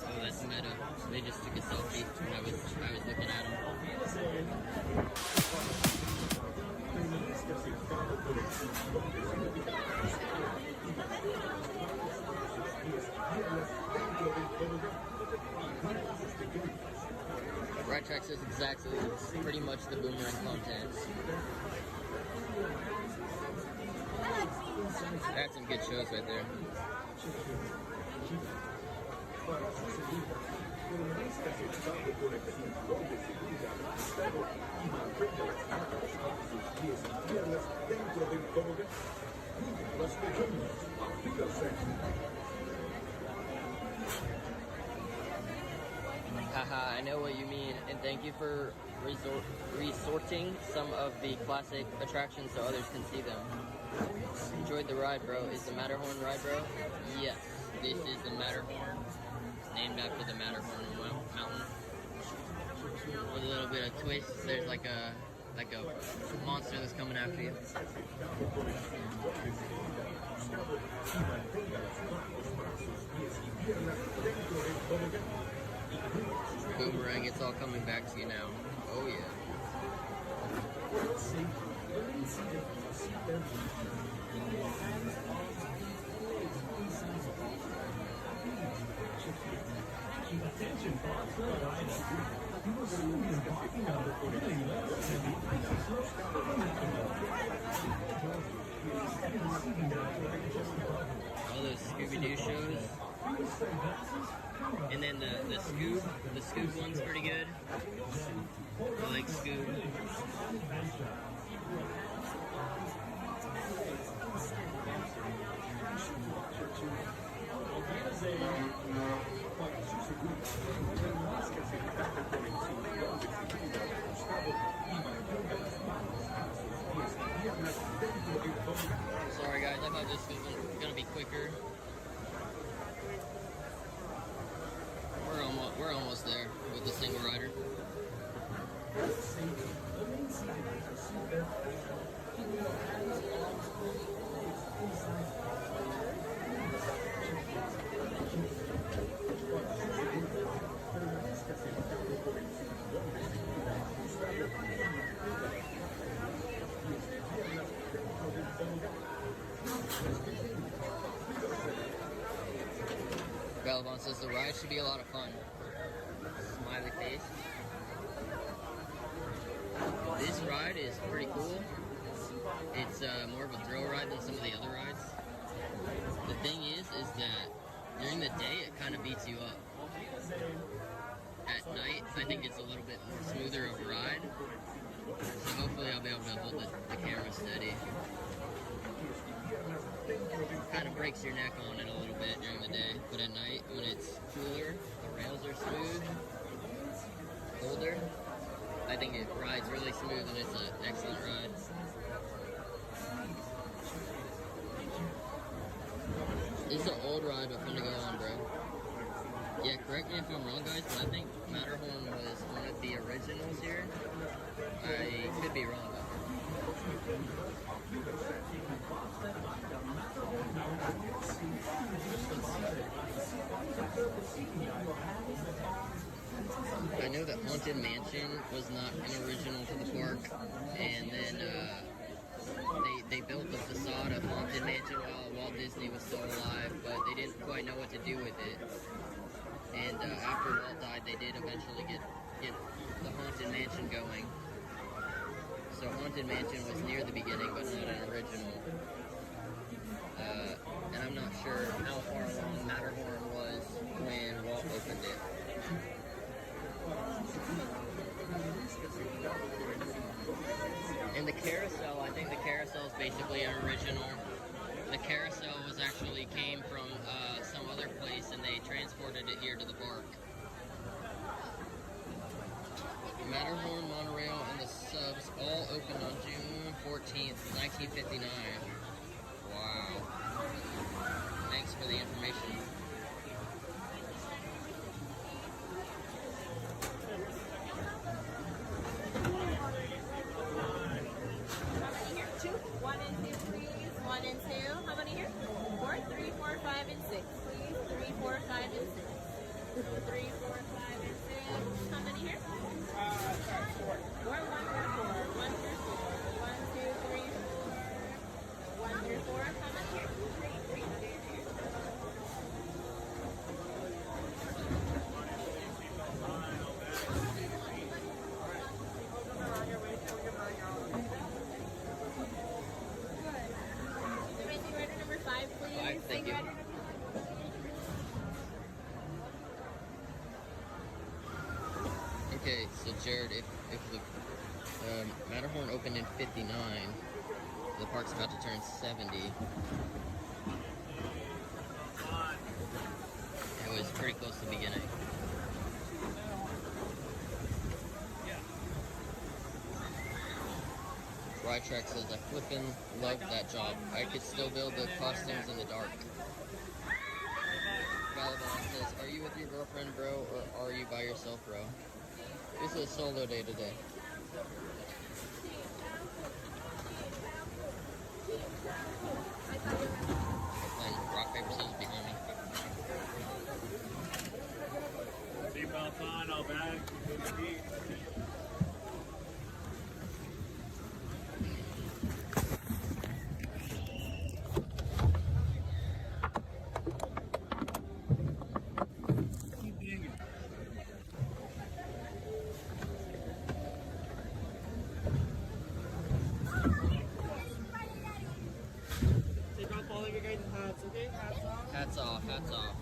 Oh, that's meta. They just took a selfie when I was looking at them. Right Track says exactly, it's pretty much the Boomerang content. That's some good shows right there. Haha, I know what you mean, and thank you for resorting some of the classic attractions so others can see them. Enjoyed the ride, bro. Is the Matterhorn ride, bro? Yes, this is the Matterhorn. Named after the Matterhorn mountain. with a little bit of twist. There's like a monster that's coming after you. Boomerang, it's all coming back to you now. Oh yeah. Attention, box riders. You will soon be embarking on the thrilling lessons in the icy slope. All those Scooby-Doo shows. And then the Scoob one's pretty good. I like Scoob. Sorry guys, I thought this was gonna be quicker. We're almost there with the single rider. Balabon says the ride should be a lot of fun. Smiley face. This ride is pretty cool. It's more of a thrill ride than some of the other rides. The thing is that during the day it kind of beats you up. At night, I think it's a little bit more smoother of a ride. So hopefully I'll be able to hold the camera steady. Kind of breaks your neck on it a little bit during the day, but at night when it's cooler, the rails are smooth, colder. I think it rides really smooth and it's an excellent ride. It's an old ride, but fun to go on, bro. Yeah, correct me if I'm wrong, guys, but I think Matterhorn was one of the originals here. I could be wrong, though. I know that Haunted Mansion was not an original to the park, and then they built the facade of Haunted Mansion while Walt Disney was still alive, but they didn't quite know what to do with it. And after Walt died, they did eventually get the Haunted Mansion going. So Haunted Mansion was near the beginning, but not an original. And I'm not sure how far along Matterhorn was when Walt opened it. And the carousel, I think the carousel is basically an original. The carousel actually came from some other place and they transported it here to the park. Matterhorn monorail and the subs all opened on June 14th, 1959. Wow. Thanks for the information. One and two, please. One and two. How many here? 4, 3, 4, 5, and 6, please. 3, 4, 5, and 6. 3, 4, 5, and 6. How many here? 4. 4, 1 through 4. 1 through 4. 1, 2, 3, 4. 1 through 4. How many here? 3, 3, 3. Thank you. Okay, so Jared, if the Matterhorn opened in 59, the park's about to turn 70. It was pretty close to the beginning. Ride Track says, I flippin' love that job. I could still build the costumes in the dark. Balabon says, are you with your girlfriend, bro, or are you by yourself, bro? This is a solo day today. And rock, paper, scissors behind me. Seatbelts on, all bags. Take off all of your guys' hats, okay? Hats off. Hats off, hats off.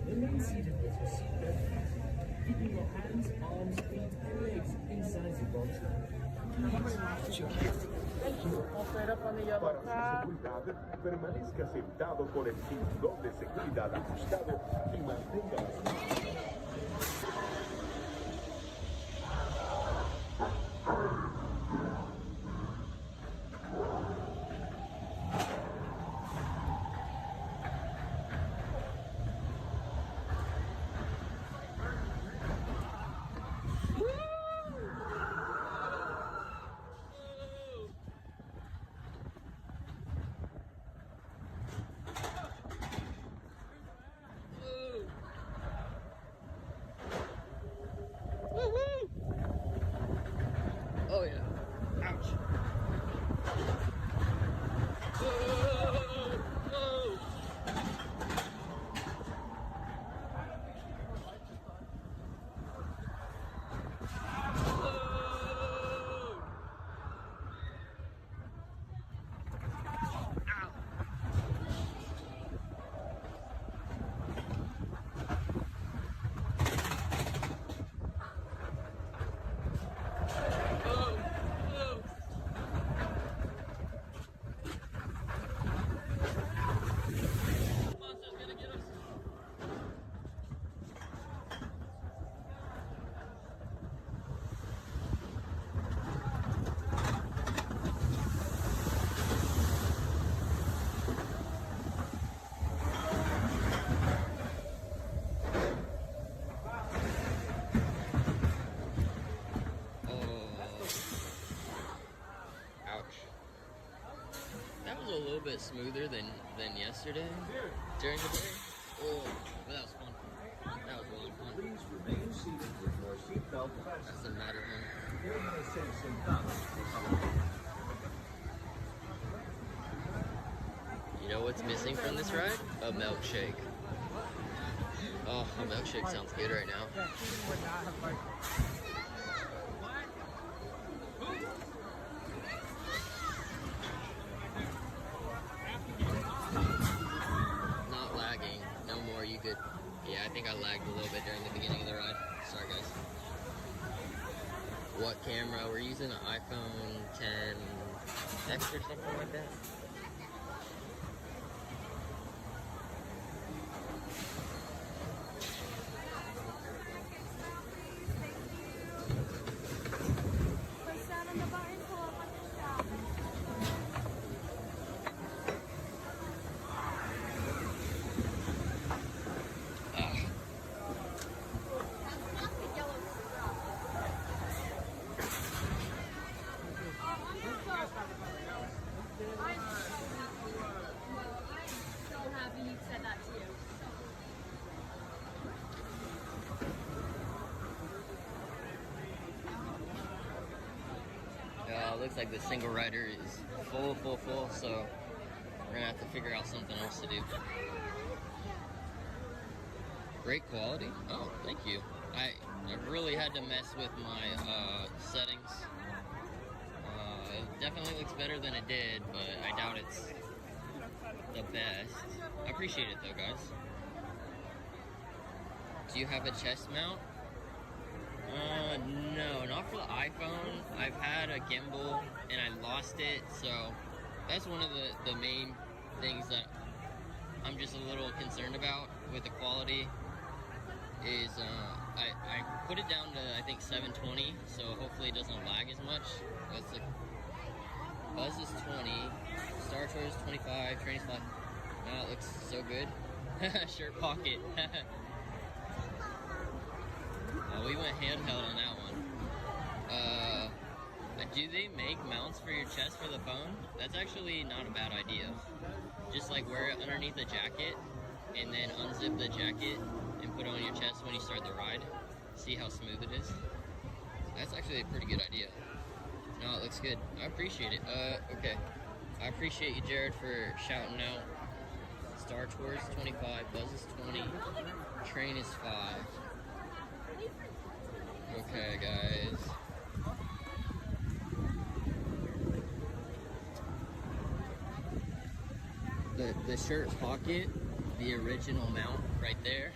Remain seated with your seatbelt fastened, keeping your hands, arms, feet, and legs inside the box. Para su seguridad, permanezca sentado con el cinturón de seguridad ajustado y mantenga las manos. Oh yeah. Ouch. That was a little bit smoother than yesterday during the day. Oh, but that was fun. That was really fun. Please remain seated with your seatbelt That's fastened. the Matterhorn. Permanece sentado, por favor. You know what's missing from this ride? A milkshake. Oh, a milkshake sounds good right now. Not lagging. No more. You could. Yeah, I think I lagged a little bit during the beginning of the ride. Sorry, guys. What camera? We're using an iPhone 10X or something like that. Press down on the button, pull up on the stop. I'm so happy you said that too. Looks like the single rider is full, so we're gonna have to figure out something else to do. Great quality. Oh, thank you. I really had to mess with my settings. It definitely looks better than it did, but I doubt it's the best. I appreciate it though, guys. Do you have a chest mount? No, not for the iPhone. I've had a gimbal and I lost it, so that's one of the main things that I'm just a little concerned about with the quality is I put it down to I think 720, so hopefully it doesn't lag as much. That's like Buzz is 20, Star Tours 25, Train's 5. Now it looks so good. Shirt pocket. We went handheld on that one. Do they make mounts for your chest for the phone? That's actually not a bad idea. Just like wear it underneath the jacket and then unzip the jacket and put it on your chest when you start the ride. See how smooth it is? That's actually a pretty good idea. No, it looks good. I appreciate it. Okay. I appreciate you, Jared, for shouting out. Star Tours 25, Buzz is 20, Train is 5. Okay, guys. The shirt pocket, the original mount right there.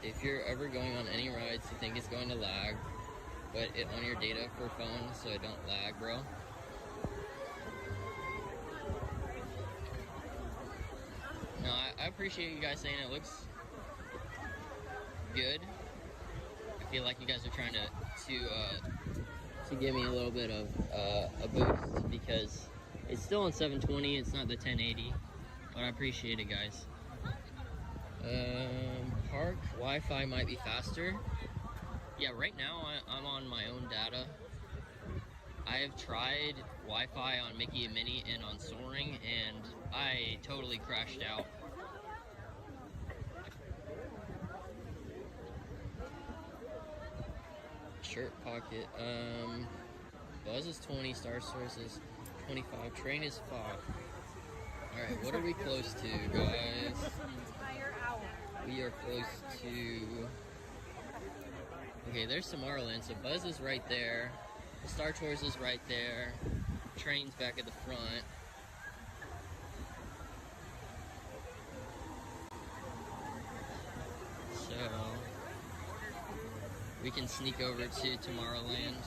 If you're ever going on any rides you think it's going to lag, put it on your data for phone so it don't lag, bro. No, I appreciate you guys saying it looks good. I feel like you guys are trying to give me a little bit of a boost because it's still on 720, it's not the 1080, but I appreciate it, guys. Park Wi-Fi might be faster. Yeah, right now I'm on my own data. I have tried Wi-Fi on Mickey and Minnie and on Soaring, and I totally crashed out. Shirt pocket. Buzz is 20, Star Source is 25, Train is 5. Alright, what are we close to, guys? We are close to... Okay, there's Tomorrowland, so Buzz is right there. Star Tours is right there. Train's back at the front. So... we can sneak over to Tomorrowland.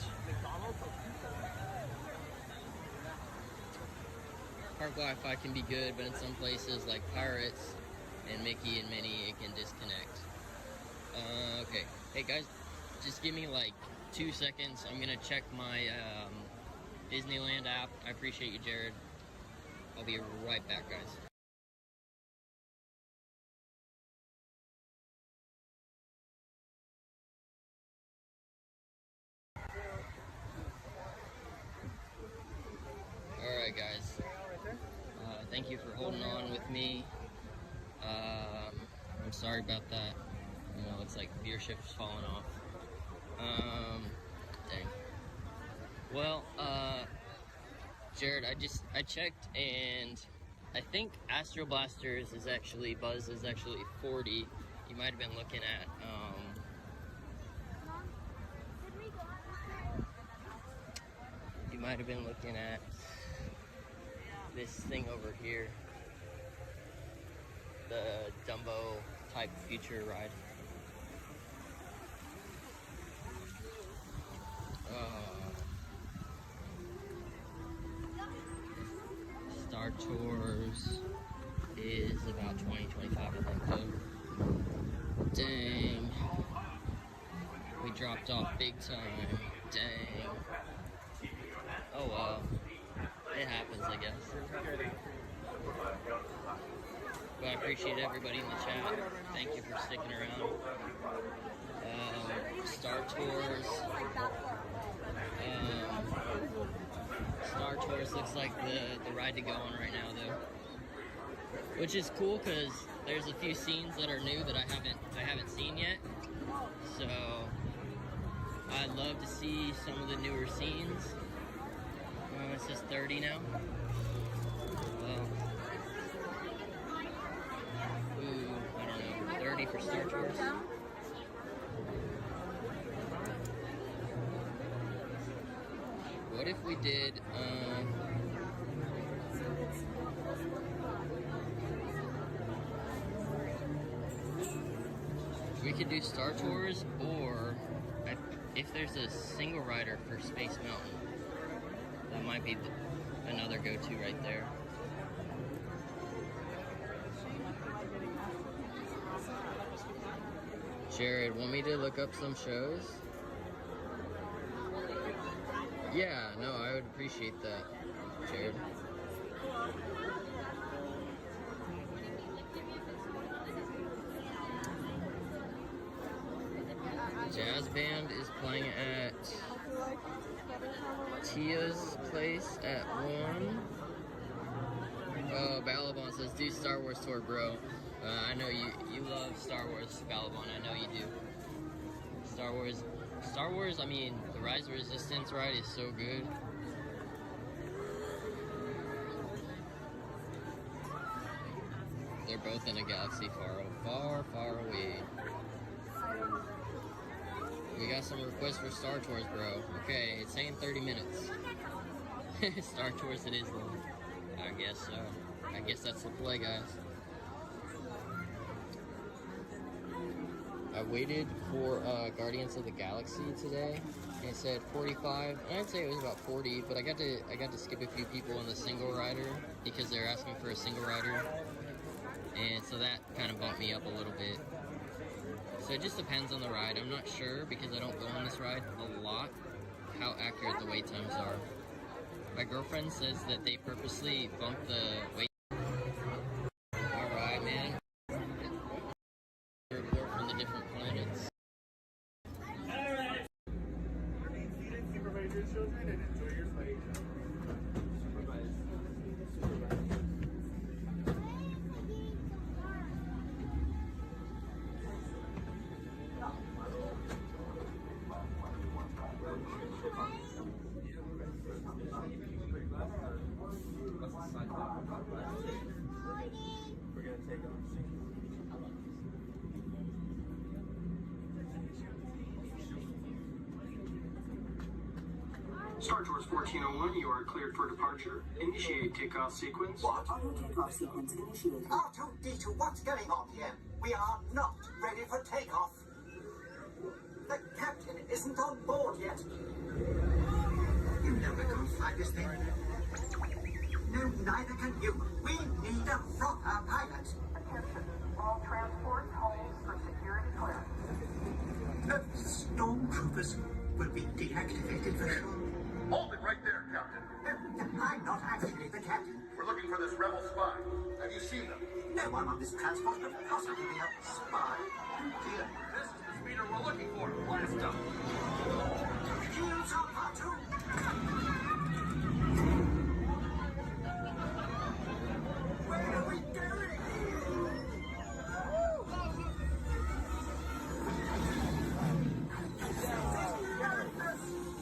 Park Wi-Fi can be good, but in some places like Pirates and Mickey and Minnie, it can disconnect. Okay. Hey guys, just give me like 2 seconds. I'm gonna check my Disneyland app. I appreciate you, Jared. I'll be right back, guys. Alright guys, thank you for holding on with me. I'm sorry about that. You know, it's like viewership's falling off. Dang. Well, Jared, I checked and I think Astro Blasters is actually, Buzz is actually 40. You might have been looking at, you might have been looking at this thing over here, the Dumbo type future ride. Star Tours is about 20-25, I think, though. Dang. We dropped off big time. Dang. Oh well. It happens, I guess. But I appreciate everybody in the chat. Thank you for sticking around. Star Tours. Star Tours looks like the ride to go on right now, though. Which is cool because there's a few scenes that are new that I haven't seen yet. So I'd love to see some of the newer scenes. It says 30 now. Well, ooh, I don't know. 30 for Star Tours. What if we did, we could do Star Tours, or if there's a single rider for Space Mountain, that might be another go-to right there. Jared, want me to look up some shows? Yeah, no, I would appreciate that, Jared. Jazz band is playing at Tia's place at 1. Oh, Balabon says, do Star Wars tour, bro. I know you love Star Wars, Balabon. I know you do. Star Wars, I mean, the Rise of Resistance ride is so good. They're both in a galaxy far, far away. We got some requests for Star Tours, bro. Okay, it's saying 30 minutes. Star Tours it is, though. I guess so. I guess that's the play, guys. I waited for Guardians of the Galaxy today, and it said 45. And I'd say it was about 40, but I got to skip a few people in the single rider because they're asking for a single rider, and so that kind of bumped me up a little bit. So it just depends on the ride. I'm not sure because I don't go on this ride a lot how accurate the wait times are. My girlfriend says that they purposely bump the wait. Alright, man. Report from the different planets. Supervise your children and enjoy your play. We're gonna take off. Star Tours 1401, you are cleared for departure. Initiate takeoff sequence. What? Auto takeoff sequence initiated. R2-D2, what's going on here? We are not ready for takeoff. The captain isn't on board yet. You know we're going to fly this thing. No, neither can you. We need a proper pilot. Attention, all transport holds for security clearance. Stormtroopers will be deactivated for sure. Hold it right there, Captain. I'm not actually the captain. We're looking for this rebel spy. Have you seen them? No one on this transport could possibly be a spy. Oh dear. This is the speeder we're looking for. Blast them! Shields up, R2! Where are we going?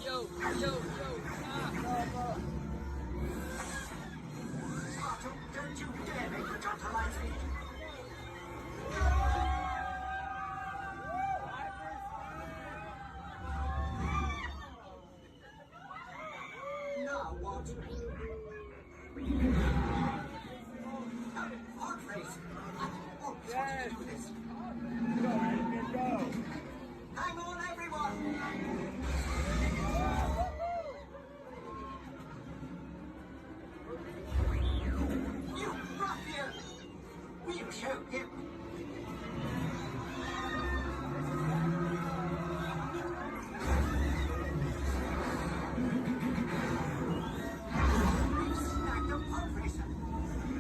Yo! R2, don't you dare make the jump to light speed. Now what? Hot race. Yes. Do this. Hang on, everyone. You ruffian! We'll show him. We've snagged a pod racer,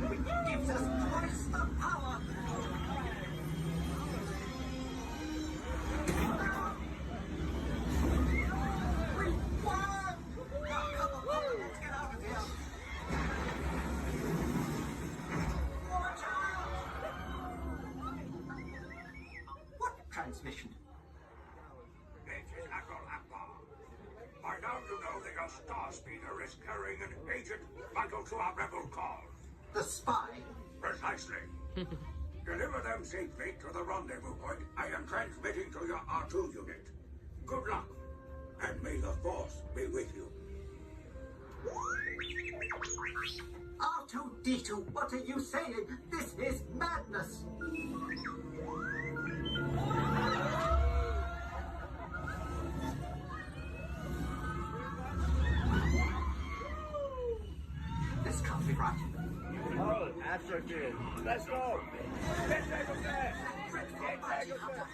which gives us twice the power. We won! Now come on, let's get out of here. Watch out! What transmission? This is Admiral Akbar. By now you know that your star speeder is carrying an agent vital to our rebel cause. The spy? Precisely. Deliver them safely to the rendezvous point. I am transmitting to your R2 unit. Good luck, and may the Force be with you. R2-D2, what are you saying? This is madness! This can't be right. Oh, Astrofield. Let's go. Get back up there. Dreadful mighty hunter.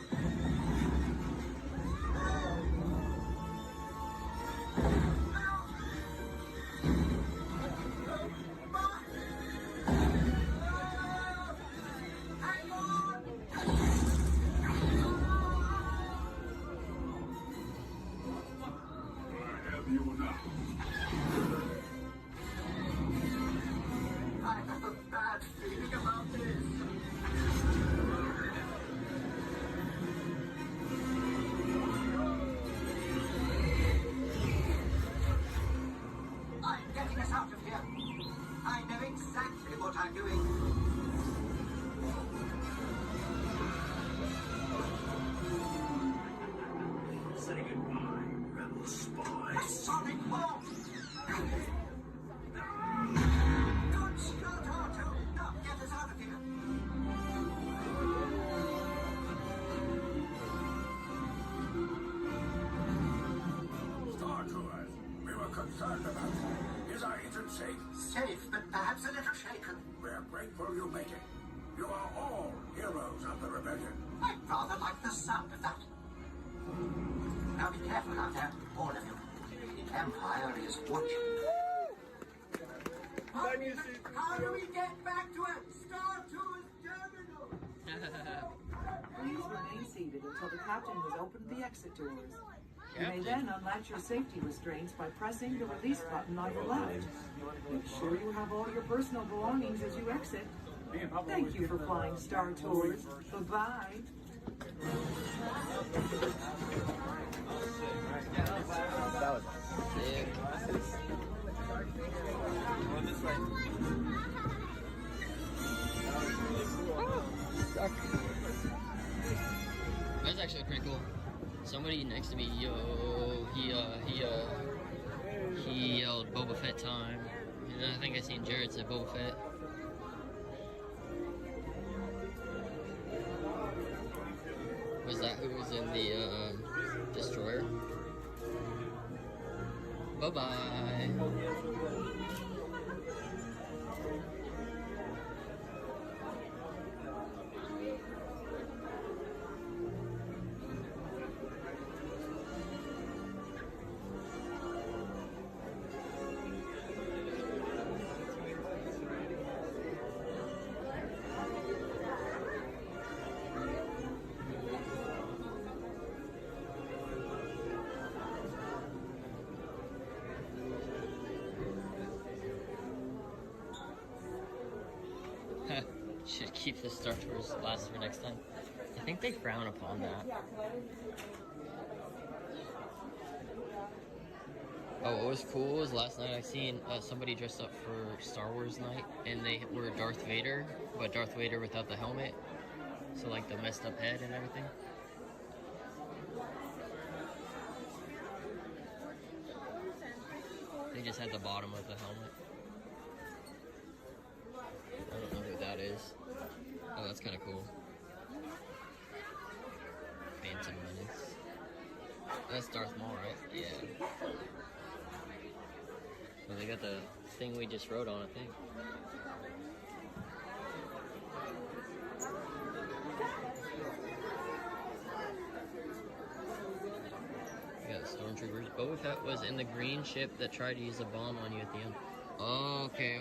spy. A sonic bomb! Good shot, R2! Now, get us out of here! Star Tours, we were concerned about you. Is our agent safe? Safe, but perhaps a little shaken. We're grateful you made it. You are all heroes of the rebellion. I'd rather like the sound of that. Now be careful out there, all of you. The Empire is watching. How do we get back to it? Star Tours terminal! Please remain seated until the captain has opened the exit doors. You may then unlatch your safety restraints by pressing the release button on the left. Make sure you have all your personal belongings as you exit. Thank you for flying Star Tours. Bye-bye. That was sick. That's actually pretty cool. Somebody next to me, he yelled Boba Fett time. And I think I seen Jared say Boba Fett. Was that who was in the destroyer? Bye-bye. Should keep the Star Tours last for next time. I think they frown upon that. Oh, what was cool was last night I seen somebody dressed up for Star Wars night, and they were Darth Vader, but Darth Vader without the helmet. So like the messed up head and everything. They just had the bottom of the helmet. I don't know who that is. Oh, that's kind of cool. Phantom Menace. That's Darth Maul, right? Yeah. Well, they got the thing we just wrote on, I think. We got the stormtroopers. Boba Fett was in the green ship that tried to use a bomb on you at the end. Oh, okay.